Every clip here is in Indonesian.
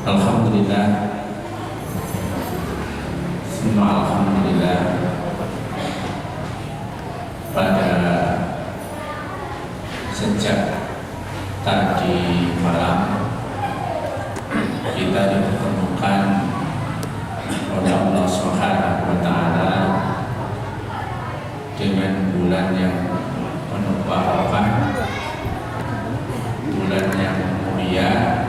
Alhamdulillah, semua alhamdulillah. Pada sejak tadi malam kita dipertemukan oleh Allah Subhanahu wa Ta'ala dengan bulan yang penuh barokah, bulan yang mulia,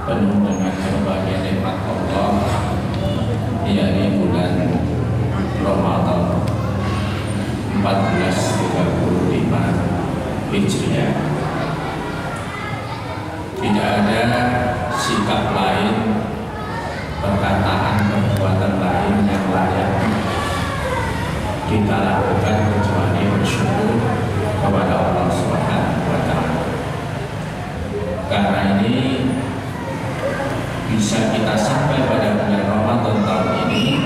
penuh dengan berbagai nikmat Allah, yakni bulan Ramadan 1435 Hijriah. Tidak ada sikap lain, perkataan, perbuatan lain yang layak kita lakukan kecuali bersyukur kepada Allah Subhanahu wa Ta'ala. Karena ini bisa kita sampai pada bulan Ramadan tahun ini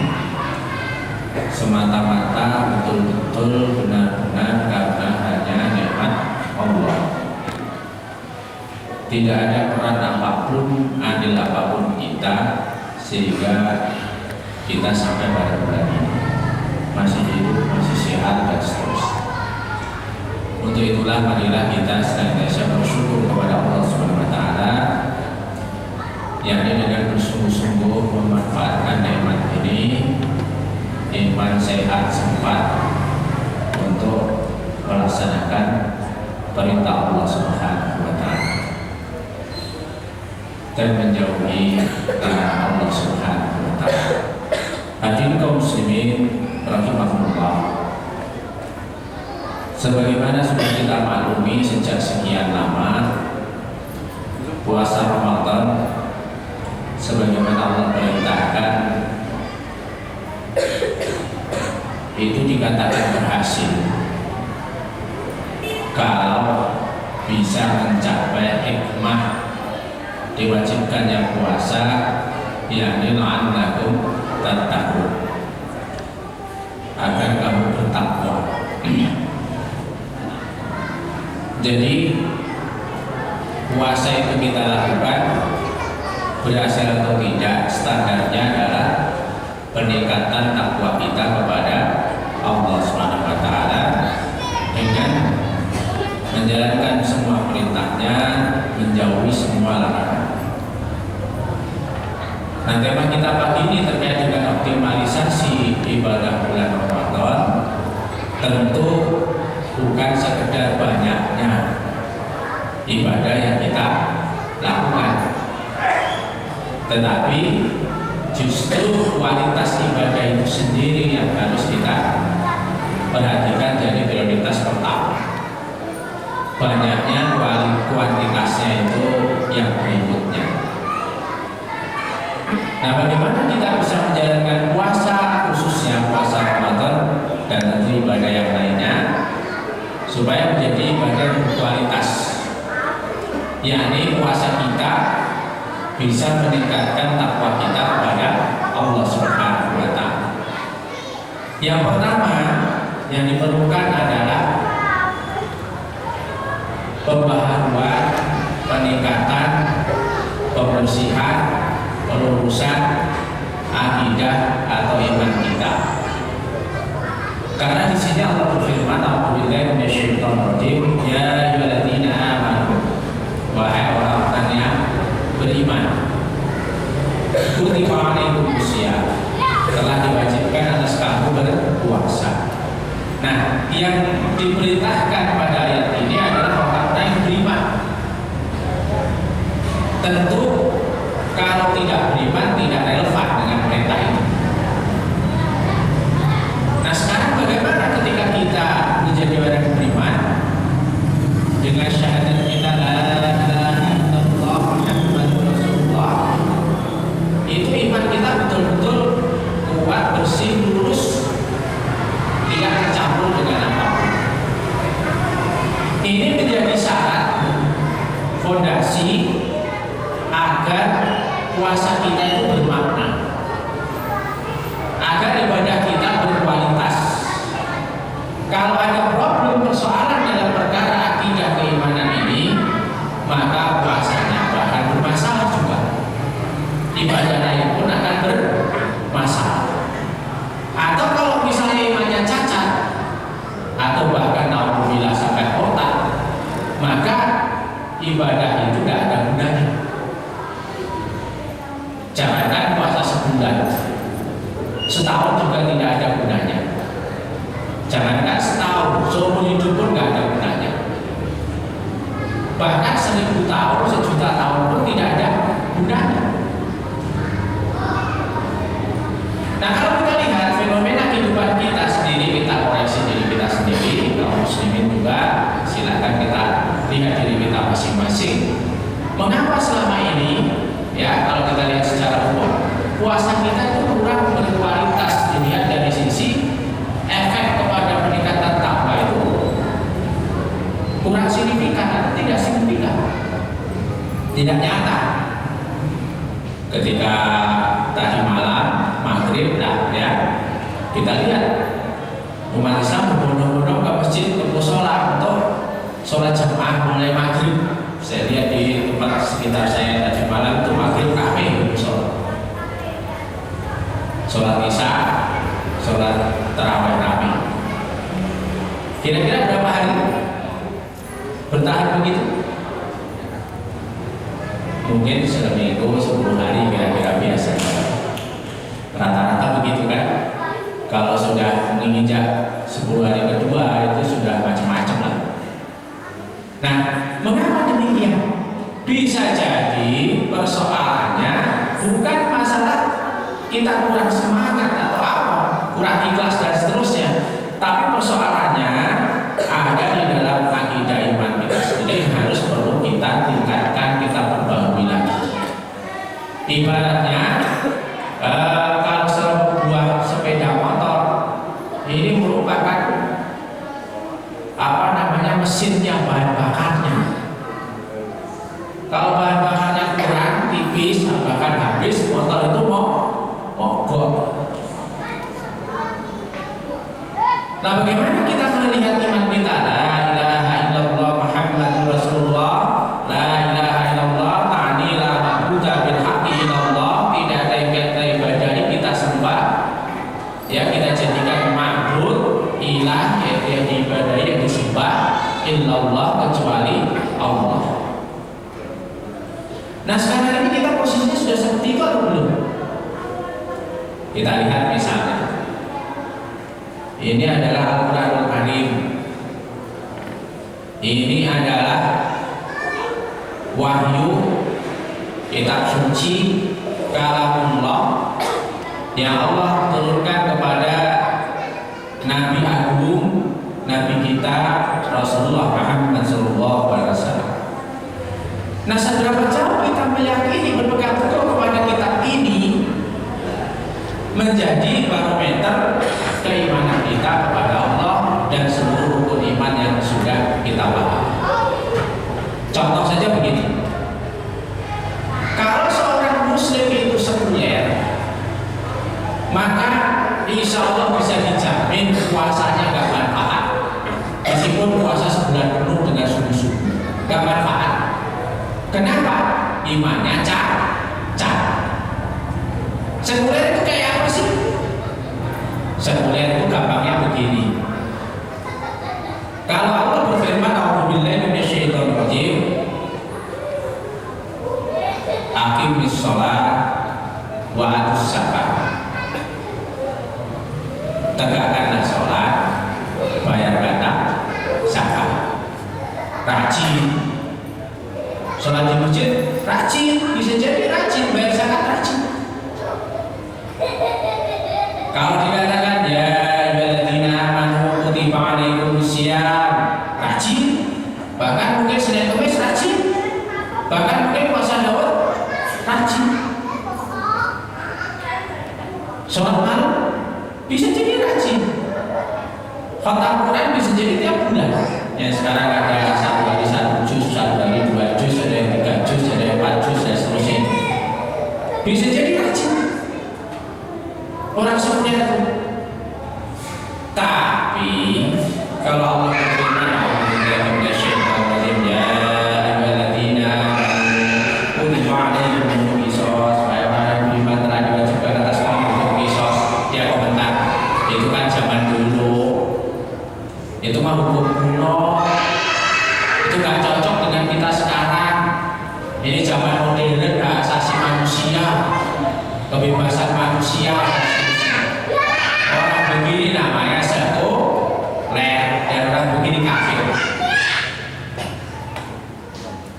semata-mata betul-betul benar-benar karena hanya nikmat Allah. Tidak ada peran apapun, adil apapun kita sehingga kita sampai pada bulan ini masih hidup, masih sehat dan seterusnya. Untuk itulah marilah kita senantiasa bersyukur kepada Allah Subhanahu wa Ta'ala, yakni dengan bersungguh-sungguh memanfaatkan nikmat ini, iman sehat sempat untuk melaksanakan perintah Allah Subhanahu wa Ta'ala dan menjauhi larangan Allah Subhanahu wa Ta'ala. Hadirin kaum muslimin rahimahullah, sebagaimana sudah kita maklumi sejak sekian lama, puasa Ramadan sebagaimana Allah perintahkan itu dikatakan berhasil kalau bisa mencapai hikmah diwajibkannya puasa, yakni la'allakum tattaqun, agar kamu bertakwa. Jadi puasa itu kita lakukan berhasil atau tidak, standarnya adalah peningkatan takwa kita kepada Allah Subhanahu wa Ta'ala dengan menjalankan semua perintahnya, menjauhi semua larangan. Nah, tema kita pagi ini terkait dengan optimalisasi ibadah bulan Ramadan. Tentu bukan sekedar banyaknya ibadah yang kita lakukan, tetapi justru kualitas ibadah itu sendiri yang harus kita perhatikan jadi prioritas pertama. Banyaknya kuantitasnya itu yang berikutnya. Nah, bagaimana kita bisa menjalankan puasa, khususnya puasa Ramadan dan tentu ibadah yang lainnya, supaya menjadi ibadah yang berkualitas, yakni puasa kita bisa meningkatkan takwa kita kepada Allah Subhanahu wa Ta'ala. Yang pertama yang diperlukan adalah pembaharuan, peningkatan, pembersihan, pelurusan akidah atau iman kita. Karena di sini Allah berfirman, "A'udzubillahi minasyaitonir rajim, ya ayyuhalladzina amanu," wahai orang-orang yang beriman, kutiba alaikum syiyam, telah diwajibkan atas kamu berpuasa. Nah, yang diperintahkan pada ayat ini adalah orang-orang yang beriman. Tentu kalau tidak beriman tidak relevan dengan perintah ini. Nah, sekarang bagaimana ketika kita menjadi orang yang beriman dengan syahadat kita la ilaha illallah Muhammadur Rasulullah, itu iman kita betul-betul kuat, bersih, lurus, tidak tercampur dengan apapun. Ini menjadi syarat fondasi agar puasa kita itu bermakna, agar ibadah kita berkualitas. Kalau ada problem persoalan dalam perkara akidah keimanan ini, maka puasanya bahkan bermasalah juga. ibadah itu tidak ada gunanya. Jangankan puasa sebulan, setahun juga tidak ada gunanya. Jangankan setahun, seumur hidup pun tidak ada gunanya. Bahkan 1000 tahun, 1.000.000 tahun pun tidak ada gunanya. Nah, kalau kita lihat fenomena kehidupan kita sendiri, kita koreksi diri kita sendiri, kaum muslimin juga silakan kita lihat diri kita masing-masing. Mengapa selama ini, ya kalau kita lihat secara umum, puasa kita itu kurang berkualitas dilihat dari sisi efek kepada peningkatan takwa itu kurang signifikan atau tidak signifikan, tidak nyata. Ketika tadi malam maghrib, nah ya kita lihat umat Islam berbondong-bondong ke masjid, ke musola untuk sholat jamaah mulai maghrib. Saya lihat di tempat sekitar saya tadi malam itu maghrib ramai musola. Sholat isya, sholat tarawih ramai. Kira-kira berapa hari bertahan begitu? Mungkin seminggu, 10 hari kira-kira biasa. Rata-rata begitu kan. Kalau sudah menginjak 10 hari kedua itu sudah macam-macam lah. Nah, mengapa demikian? Bisa jadi persoalannya bukan masalah kita kurang semangat atau apa, kurang ikhlas dan seterusnya, tapi persoalannya ada di dalam akidah iman kita sendiri yang harus perlu kita tingkatkan, kita perbaharui lagi. Ibaratnya kalau sebuah sepeda motor ini merupakan mesinnya, bahan bakarnya. Kalau bahan bakarnya kurang, tipis, bahkan habis, motor itu mogok. Nah, bagaimana kita melihat iman kita? La ilaha illallah Muhammadur Rasulullah. La ilaha illallah ta'ani la ma'budu bil haqqi illallah. Tidak ada yang kita ibadahi, kita sembah, ya, kita jadikan ma'bud, ilah, yaitu yang diibadahi, yang disembah, illallah, kecuali Allah. Nah, sekarang ini kita posisinya sudah seperti itu atau belum? Kita lihat misalnya, ini adalah Al-Quranul Karim. Ini adalah wahyu, kitab suci, kalamullah yang Allah turunkan kepada Nabi Agung, Nabi kita Rasulullah Muhammad SAW. Nah, seberapa jauh kita meyakini, berpegang teguh kepada kitab ini menjadi barometer keimanan kita kepada Allah dan seluruh rukun iman yang sudah kita pahami. Contoh saja begini, kalau seorang muslim itu sekuler, maka insya Allah bisa dijamin puasanya gak manfaat, meskipun puasa sebulan penuh dengan sungguh-sungguh gak manfaat. Kenapa? Imannya cacat. Sekuler itu kayak apa sih? Sekuler itu gampangnya begini. Kalau Allah berfirman, a'udzubillahi minasyaitonir rajim, aqimis shalah wa atuz zakat. Tegakkanlah sholat, bayar zakat, zakat. Rajin. Sholat di masjid, rajin, bisa jadi rajin, bayar zakat rajin. Kalau dikatakan ya ayyuhalladzina amanu kutiba alaikumus syiyam, rajin. Bahkan mungkin Senin Kamis rajin. Bahkan mungkin puasa Daud rajin. Sholat malam bisa jadi rajin. Khatam Quran bisa jadi tiap bulan. Ya, sekarang ada 1 hari 1 juz, 1 hari 2 juz, ada yang 3 juz, ada yang 4 juz, dan seterusnya. Bisa jadi rajin orang sekuler itu. Tapi kalau Allah berfirman, a'udzubillahi minasyaitonir rajim, ya ayyuhalladzina kutiba alaikumus qisas, wahai para beriman telah diwajibkan atas kamu untuk qisas. Dia komentar, itu kan zaman dulu, itu mah hukum kuno, itu gak cocok dengan kita sekarang. kebebasan manusia. Orang begini namanya sekuler dan orang begini kafir.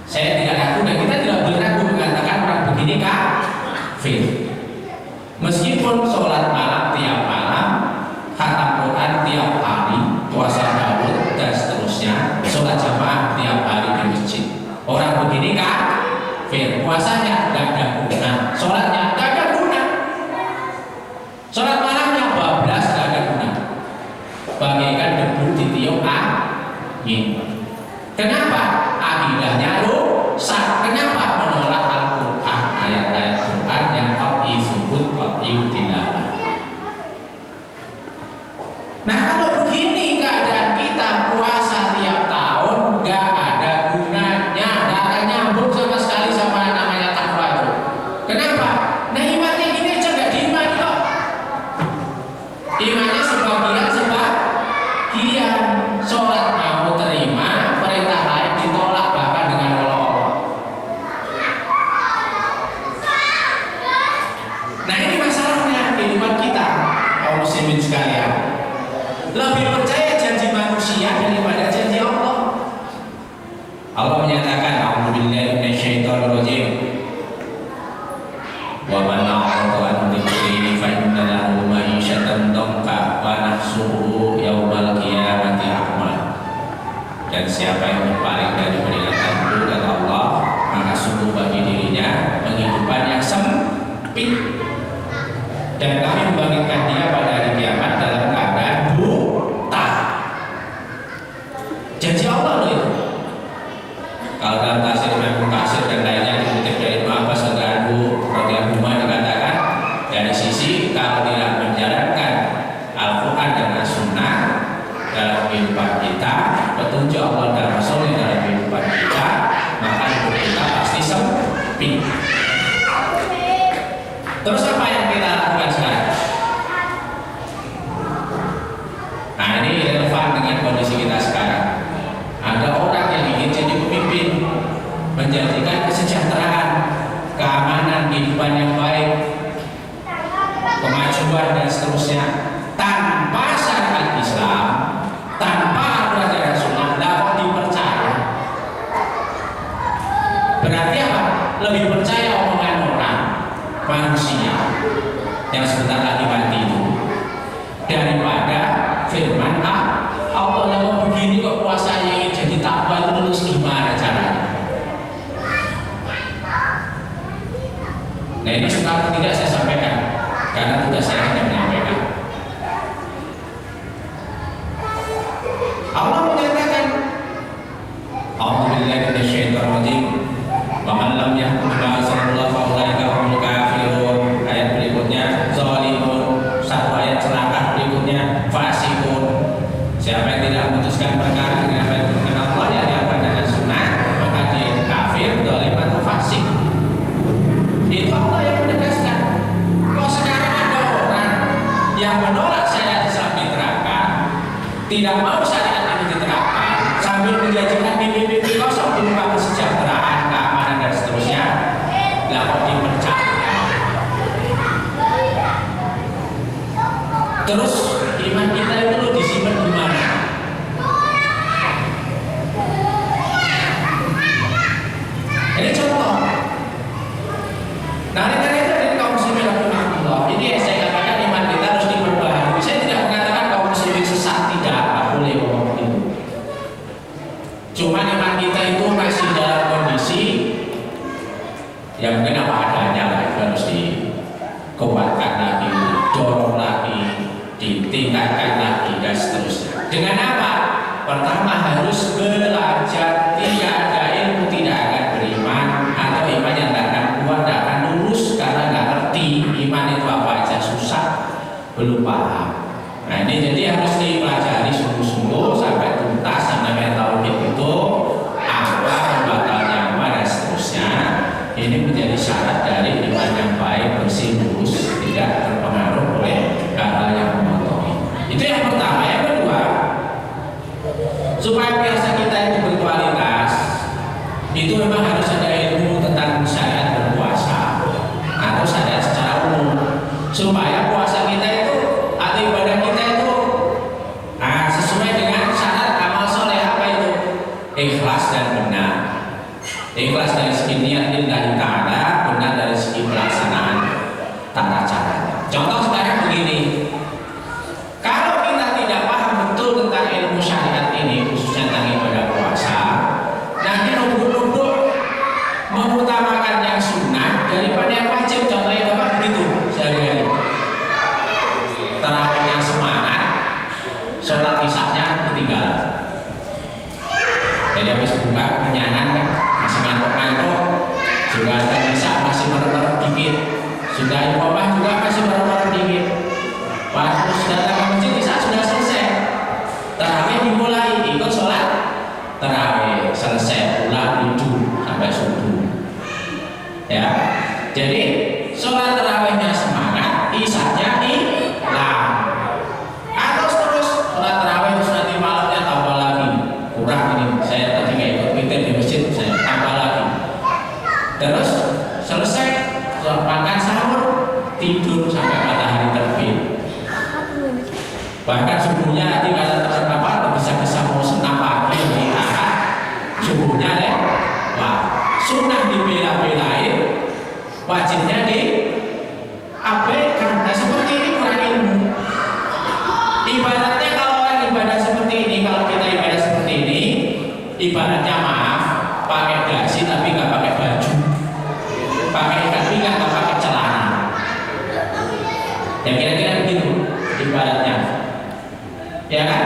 Saya tidak ragu dan kita tidak boleh ragu mengatakan orang begini kafir. Meskipun sholat malam tiap malam, khatam Quran tiap hari, puasa Daud dan seterusnya, sholat jamaah tiap hari di masjid. Orang begini kafir, puasanya tidak ada guna, sholatnya tidak ada guna, sholat malamnya bablas tidak ada guna, bagaikan debu ditiup angin. Kenapa? Akidahnya rusak. Kenapa? Menolak Al-Quran, ayat-ayat Quran yang disebut tidak. Nah kalau begini keadaan kita, puasa tiap tahun nggak ada gunanya, nggak akan nyambung sama sekali sama namanya takwa itu. Kenapa? Nah imannya ini aja nggak diiman kok. Imannya sebagian sholat mau terima, perintah lain ditolak bahkan dengan olok-olok. Nah ini masalahnya kehidupan kita, kaum muslimin sekalian. Lebih percaya janji manusia daripada janji Allah. Allah menyatakan, A'udzubillahi minasyaitonirrajim. Wa man a'rada an dzikri fa inna lahu ma'isyatan dhanka wa nahsyuruhu yaumal qiyamati a'ma. Dan siapa yang berpaling dari peringatanku kata Allah, maka sungguh bagi dirinya penghidupan yang sempit, dan kami membangkitkan dia pada hari kiamat dalam keadaan buta. Janji Allah loh itu. Kalau dalam tafsir Ibnu Katsir dan lainnya dikutip dari Ibnu Abbas radhiyallahu anhu dikatakan, dari sisi kalau tidak menjalankan Al-Quran dan As-Sunnah dalam kehidupan kita, petunjuk Allah dan Rasul dalam kehidupan kita, maka hidup kita pasti sempit. Terus apa yang kita lakukan sekarang? Nah ini relevan dengan kondisi kita sekarang. Ada orang yang ingin jadi pemimpin, menjadikan kesejahteraan, keamanan, kehidupan yang baik, kemajuan dan seterusnya, tanpa syariat Islam, tanpa ajaran Sunnah, dapat dipercaya. Berarti apa? Lebih percaya omongan orang, manusia yang sebentar lagi mati itu, daripada firman Allah. Kalau begini kok puasanya ingin jadi takwa itu terus gimana caranya? Nah ini suka atau tidak saya sampaikan, karena tugas saya hanya menyampaikan. Allah menyatakan, A'udzubillahi minasyaitonirrajim. Wa man lam yahkum bima anzalallahu fa ulaika humul kafirun. Ayat berikutnya zalimun. Satu ayat celaka berikutnya fasiqun. Siapa yang tidak memutuskan perkara dengan apa yang diturunkan Allah yang diapakan dengan sunnah, maka dia kafir, zalim atau fasik. Itu Allah yang menegaskan. Kalau sekarang ada orang yang menolak syariat Islam diterapkan, tidak mau syariat ini diterapkan, sambil menjanjikan mimpi-mimpi kosong berupa kesejahteraan, keamanan dan seterusnya, lah kok dipercaya. Terus iman kita itu disimpan di mana? Ini contoh. Nah, karena itu dari kaum muslimin rahimahullah, ini yang saya katakan iman kita harus diperbaharui. Saya tidak mengatakan kaum muslimin sesat, tidak boleh ngomong itu. Cuma iman kita itu masih dalam kondisi yang mungkin apa adanya lah, itu harus dikuatkan lagi, dorong lagi, ditingkatkan lagi dan seterusnya. Dengan apa? Pertama harus belajar. Tidak ada ilmu tidak akan beriman, atau iman yang tidak akan kuat, tidak akan lurus karena nggak ngerti iman itu apa aja, susah, belum paham. Nah ini jadi harus dipelajari sungguh-sungguh sampai tuntas, sampai tauhid itu apa, batalnya apa dan seterusnya. Ini menjadi syarat dari iman yang baik, bersih, lurus, tidak terpengaruh oleh hal-hal yang memotori. Itu yang pertama. Yang kedua, supaya puasa kita itu berkualitas, itu memang harus ada ilmu tentang syariat berpuasa atau syariat secara umum. Ikhlas dari segi niat lillahi ta'ala, benar dari segi pelaksanaan tata caranya. Contoh sekarang begini, kalau kita tidak paham betul tentang ilmu syariat ini, khususnya tentang ibadah puasa, nanti nuduh-nuduh mengutamakan yang sunnah daripada yang wajib. Contohnya Bapak begitu sehari-hari. Tarawih yang semangat, sholat isya-nya ketinggalan. Jadi habis buka kenyangan kan, masih ngantuk-ngantuk, juga ada isya masih merem-merem dikit, sudah iqamah juga masih merem-merem dikit. Waktu sudah datang ke masjid isya sudah selesai, tarawih dimulai, ikut sholat tarawih, selesai pulang tidur sampai subuh. Ya, jadi sholat tarawihnya semangat, isya-nya hilang. Atau terus sholat tarawih terus nanti malamnya tambah lagi, kurang ini. Saya tadi nggak ikut witir di masjid, saya tambah lagi. Terus selesai makan sahur, tidur sampai matahari terbit. Bahkan subuhnya nanti kalau terdapat bisa mau senam pagi di arah subuhnya deh. Wah, sunnah dibela-belain, wajibnya diabaikan. Nah seperti ini kurang ilmu. Ibaratnya kalau orang ibadah seperti ini, kalau kita ibadah seperti ini, ibaratnya maaf, pakai dasi tapi nggak pakai baju, pakai ikat pinggang nggak pakai celana. Ya kira-kira begitu ibaratnya. Ya kan?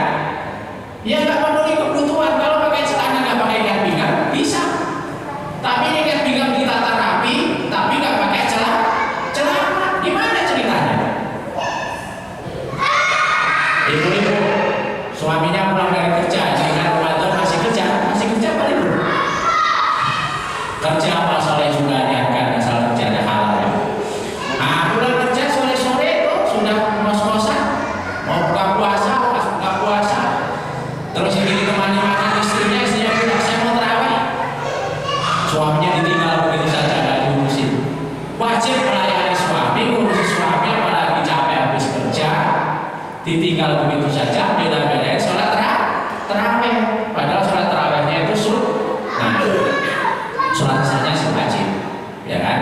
Ya nggak memenuhi kebutuhan. Kalau pakai celana nggak pakai ikat pinggang bisa, tapi ikat pinggang kita rapi tapi nggak pakai celana, gimana ceritanya? Ibu-ibu suaminya pulang dari kerja, jangan Ramadan masih kerja paling dulu. Kerja apa soleh juga niatkan asal kerjanya halal. Nah pulang kerja sore-sore itu sudah ngos-ngosan mau buka puasa, pas buka puasa, terus yang ditemani makan istrinya bilang saya mau terawih. Suaminya ditinggal begitu saja, nggak diurusin. Wajib melayani suami, ngurusi suami apalagi capek habis kerja, ditinggal begitu saja, beda-bedain sholat terawih. Padahal sholat terawihnya itu sunnah, sholat isya-nya sih wajib, ya kan?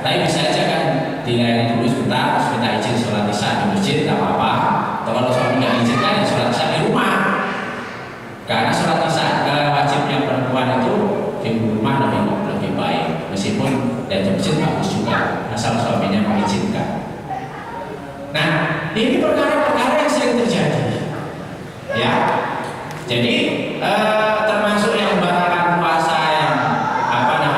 Tapi bisa aja kan dilayani dulu sebentar, terus minta izin sholat isya di masjid, nggak apa-apa. Atau kalau suami nggak izinkan, ya sholat isya di rumah. Karena sholat isya wajibnya perempuan itu di rumah lebih baik, meskipun dari masjid bagus juga, asal suaminya mengizinkan. Nah, ini perkara-perkara yang sering terjadi, ya. Jadi termasuk yang membatalkan puasa,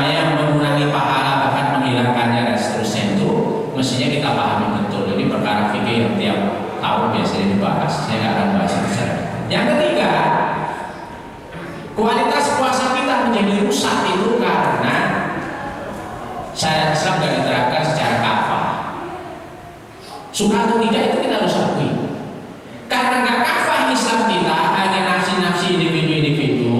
yang mengurangi pahala bahkan menghilangkannya dan seterusnya itu mestinya kita pahami betul. Ini perkara fikih yang tiap tahun biasanya dibahas. Saya nggak akan bahas itu sekarang. Yang ketiga, kualitas puasa kita menjadi rusak itu karena syariat Islam tidak diterapkan secara kafah. Suka atau tidak itu kita harus akui. Karena nggak kafah Islam kita, hanya nafsi-nafsi individu-individu,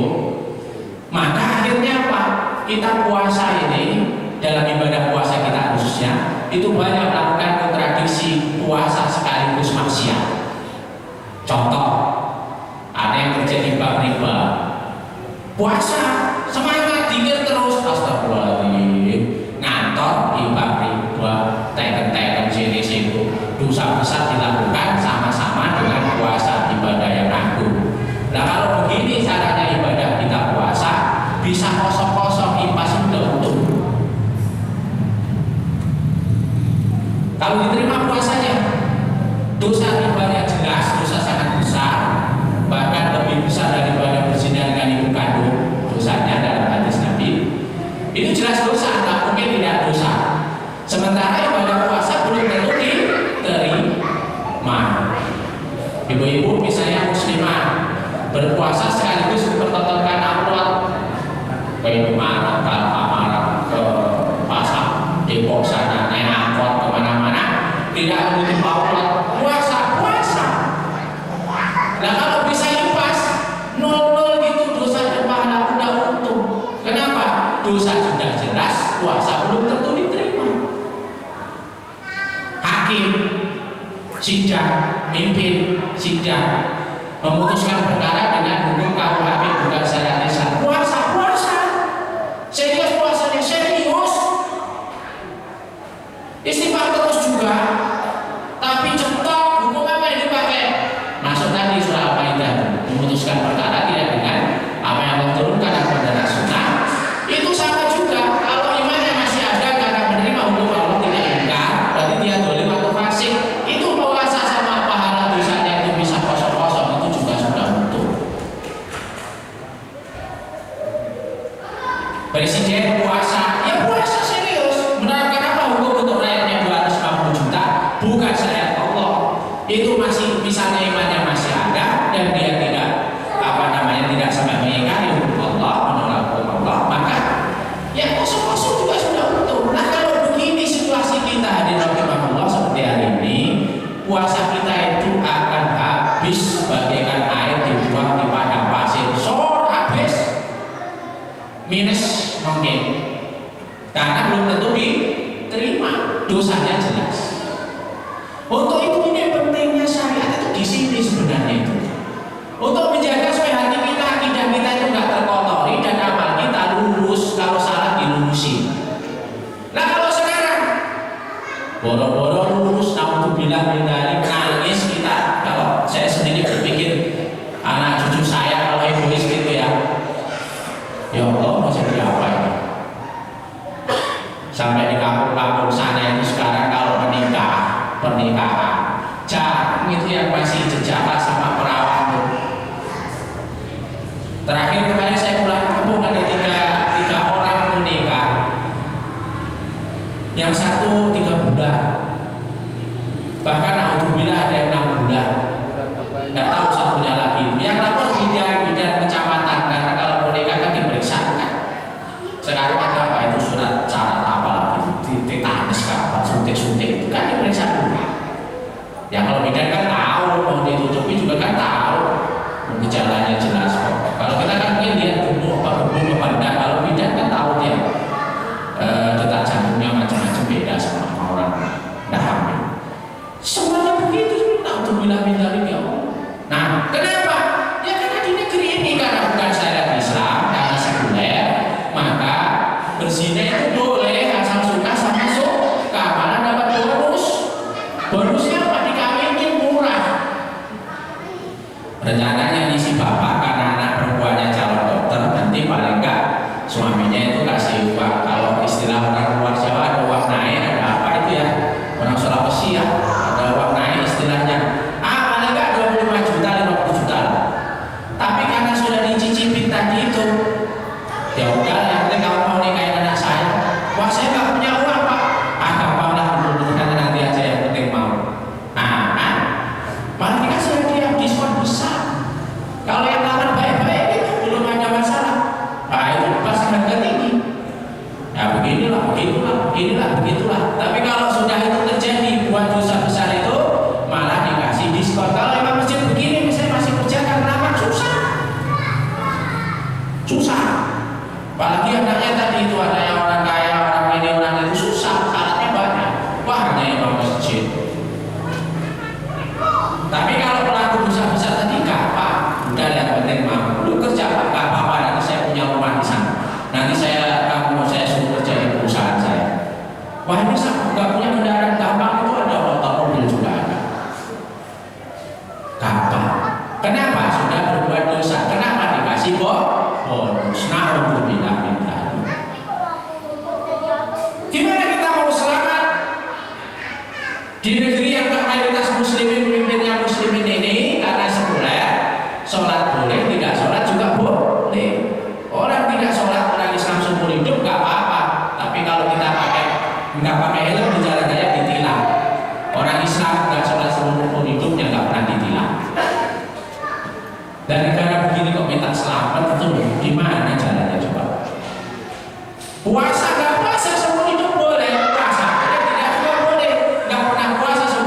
maka akhirnya apa? Kita puasa ini, dalam ibadah puasa kita khususnya, itu banyak melakukan kontradiksi puasa sekaligus maksiat. Contoh, ada yang kerja di bank riba, puasa semangat dikir terus, astagfirullahaladzim, ngantor di bank riba, teken-teken sini-situ, dosa besar dilakukan sama-sama dengan puasa ibadah yang agung. Nah kalau begini caranya ibadah kita puasa, bisa kosong-kosong, impas sudah untung. Kalau diterima puasanya, dosa ribanya jelas, dosa sangat besar, bahkan lebih besar daripada berzina dengan ibu kandung dosanya dalam hadis Nabi. Itu jelas dosa, tak mungkin tidak dosa. Sementara ibadah puasa belum tentu diterima. Ibu-ibu misalnya muslimah berpuasa sekaligus mempertontonkan aurat ke Indomaret, ke Alfamaret, ke pasar Depok sana, naik angkot kemana-mana, tidak menutup aurat, puasa. Nah kalau bisa lepas 0-0 gitu dosa dan pahala udah untung. Kenapa? Dosa sudah jelas, puasa belum tentu diterima. Hakim sidang, mimpin sidang memutuskan perkara dengan hukum KUHP bukan syariat Islam. Puasa. Serius karena belum tentu diterima, dosanya jelas. Untuk itu ini pentingnya syariat itu di sini sebenarnya itu. Untuk menjaga supaya hati kita, akidah kita itu nggak terkotori dan amal kita lurus, kalau salah dilurusin. Nah kalau sekarang boro-boro lurus, naudzubillah min dzalik, nangis kita. Kalau saya sendiri berpikir anak cucu saya kalau egois gitu ya Allah mau jadi apa ini? Sampai di kampung-kampung sana itu sekarang kalau pernikahan jarang itu yang masih jejaka sama perawan tuh. Terakhir kemarin saya pulang kampung ada tiga orang menikah, yang satu 3 bulan, bahkan alhamdulillah ada yang 6 bulan, nggak tahu satunya lagi. Yang lapor bidan kecamatan, karena kalau menikah kan diperiksa kan. Sekarang ada apa itu surat syarat apa lagi, tetanus apa, suntik itu kan diperiksa dulu. Ya kalau bidan kan tahu, mau ditutupi juga kan tahu, gejalanya jelas kok. Kalau kita kan mungkin lihat gemuk apa enggak, kalau bidan kan tahu dia detak jantungnya macam-macam, beda sama orang nggak hamil. Semuanya begitu, naudzubillah min dzalik ya Allah. Nah, kenapa? Ya karena di negeri ini karena bukan syariat Islam, karena sekuler, maka berzina itu boleh asal suka sama suka, malah dapat bonus. Bonusnya apa? Dikawinin murah. Rencananya ini si bapak karena anak perempuannya calon dokter, nanti paling enggak suaminya itu kasih uang. Kalau istilah orang luar Jawa ada uang naik, ada apa itu ya, orang Sulawesi ya, ada uang naik istilahnya. Paling enggak 25 juta, 50 juta. Tapi karena sudah dicicipin tadi itu, ya udah, yang penting kamu mau nikahin anak saya. Wah saya nggak punya uang pak. Gampang lah, karena nanti aja yang penting mau. Malah dikasih hadiah diskon besar. Kalau yang lamar baik-baik itu belum ada masalah. Itu pasti harga tinggi. Ya begitulah. Tapi kalau sudah itu terjadi buat dosa besar itu, malah dikasih diskon. Kalau emang masjid begini, misalnya masih kerja kan lamar susah. Apalagi anaknya tadi itu ada yang orang kaya, orang ini, orang itu susah, syaratnya banyak. Wah hanya imam masjid. Tapi kalau pelaku dosa besar tadi gak apa, udah yang penting mau lu kerja pak, gak apa-apa, nanti saya punya rumah di sana, nanti kamu saya suruh kerja di perusahaan saya. Wah ini gak punya kendaraan, gampang itu ada motor, mobil juga ada, gampang. Kenapa? Sudah berbuat dosa. Kenapa dikasih bonus? Naudzubillah min dzalik. Gimana kita mau selamat di negeri yang mayoritas muslimin, pemimpinnya muslimin ini karena sekuler, sholat boleh, tidak sholat juga boleh. Orang tidak sholat, orang Islam seumur hidup nggak apa-apa. Tapi kalau kita nggak pakai helm di jalan raya ditilang. Orang Islam nggak sholat seumur hidupnya nggak pernah ditilang. Dan negara begini kok minta selamat itu gimana jalannya coba? Puasa nggak puasa seumur hidup boleh, puasa tidak juga boleh. Nggak pernah puasa seumur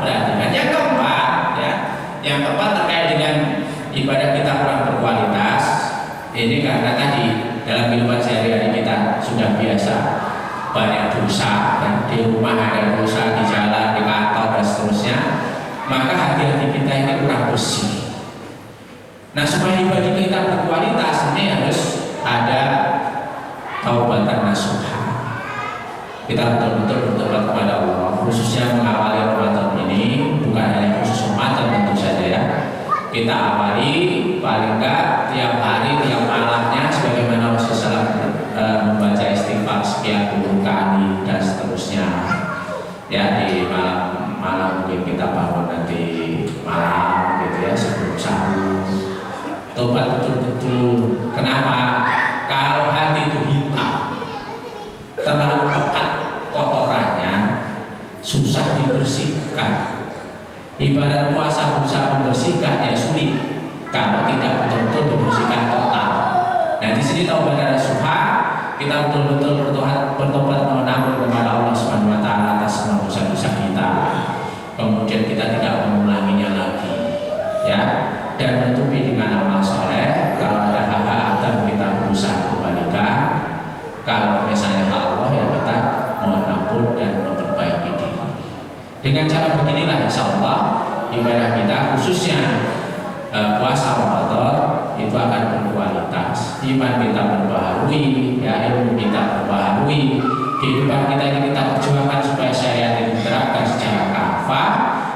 perhatikan. Yang keempat, ya, yang keempat terkait dengan ibadah kita kurang berkualitas. Ini karena tadi dalam kehidupan sehari-hari kita sudah biasa banyak dosa, dan di rumah ada dosa, di jalan, di kantor dan seterusnya, maka hati-hati kita ini kurang bersih. Nah, supaya ibadah kita berkualitas ini harus ada taubatan nasuha. Kita betul-betul bertobat kepada Allah, khususnya mengawali Ramadan ini, bukan hanya khusus Ramadan tentu saja ya. Kita awali paling enggak tiap hari, tiap malamnya, sebagaimana Rasulullah membaca istighfar sekian puluh kali dan seterusnya. Ya, di malam mungkin kita bangun nanti malam gitu ya, sebelum sahur. Tobat betul-betul. Kenapa? Kalau hati itu hitam, terlalu pekat kotorannya, susah dibersihkan. Ibarat puasa berusaha membersihkan ya sulit kalau tidak betul-betul dibersihkan total. Nah, di sini taubat nasuha, kita betul-betul bertobat mohon ampun kepada Allah Subhanahu wa taala atas semua dosa-dosa kita. Kemudian kita tidak mengulanginya lagi. Ya, dan menutupi dengan amal soleh. Kalau ada hak-hak Adam kita berusaha kembalikan. Kalau misalnya Allah ya kita mohon ampun dan memperbaiki diri. Dengan cara beginilah insya Allah ibadah kita khususnya puasa Ramadan itu akan berkualitas. Iman kita berbaharui, ya, ilmu kita berbaharui, kehidupan kita ini kita perjuangkan supaya syariat ini diterapkan secara kafah,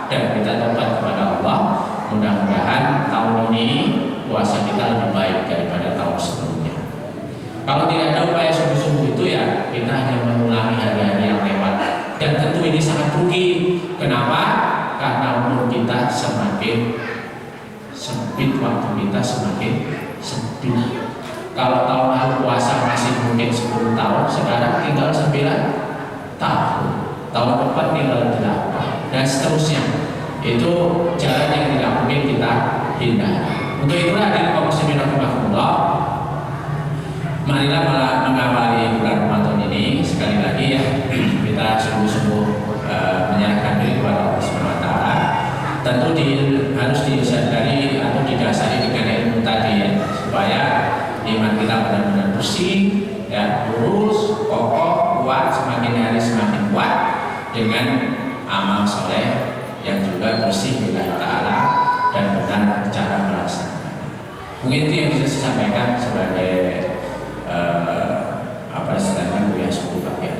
dan kita tobat kepada Allah. Mudah-mudahan tahun ini puasa kita lebih baik daripada tahun sebelumnya. Kalau tidak ada upaya sungguh-sungguh itu ya kita hanya mengulangi hari-hari yang lewat, dan tentu ini sangat rugi. Kenapa? Karena umur kita semakin sempit, waktu kita semakin sempit. Kalau tahun lalu puasa masih mungkin 10 tahun, sekarang tinggal 9 tahun. Tahun depan tinggal 8 dan seterusnya. Itu jalan yang tidak mungkin kita hindari. Untuk itulah dari kaum muslimin rahimakumullah, marilah mengawali bulan Ramadan ini sekali lagi ya kita sungguh-sungguh menyerahkan diri kepada Allah Subhanahu wa taala. Tentu harus disadari atau didasari dengan ilmu tadi ya, supaya iman kita benar-benar bersih ya, lurus, kokoh, kuat, semakin hari semakin kuat dengan amal soleh yang juga bersih lillahi ta'ala dan benar cara melaksanakan. Mungkin itu yang bisa saya sampaikan sebagai apa istilahnya kuliah suku bagian.